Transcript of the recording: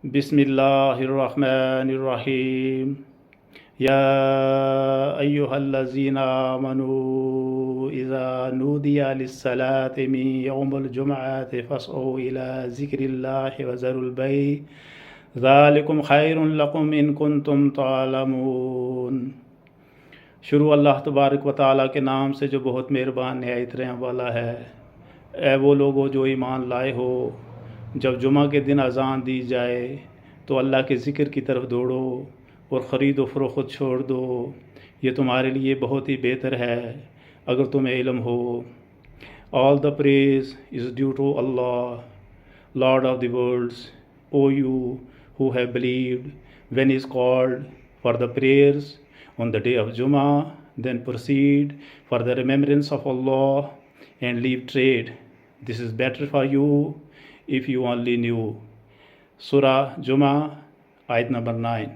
बिस्मिल्लाहिर्रहमानिर्रहीम। या अय्युहल्लज़ीना आमनू इज़ा नूदिया लिस्सलाति मिन यौमिल जुमअति फ़स्अू इला ज़िक्रिल्लाहि व ज़रुल बै' ज़ालिकुम खैरुन लकुम इन कुंतुम तालमून। शुरू अल्लाह तबारक व तआला के नाम से जो बहुत मेहरबान निहायत रहम वाला है। ए वो लोगो जो ईमान लाए हो, जब जुमा के दिन अज़ान दी जाए तो अल्लाह के ज़िक्र की तरफ दौड़ो और ख़रीद व फ़रोख्त छोड़ दो, ये तुम्हारे लिए बहुत ही बेहतर है अगर तुम्हें इल्म हो। All the praise is due to Allah, Lord of the worlds. O you who have believed, when is called for the prayers on the day of Jummah, then proceed for the remembrance of Allah and leave trade. This is better for you if you only knew. Surah Jummah, ayat number 9.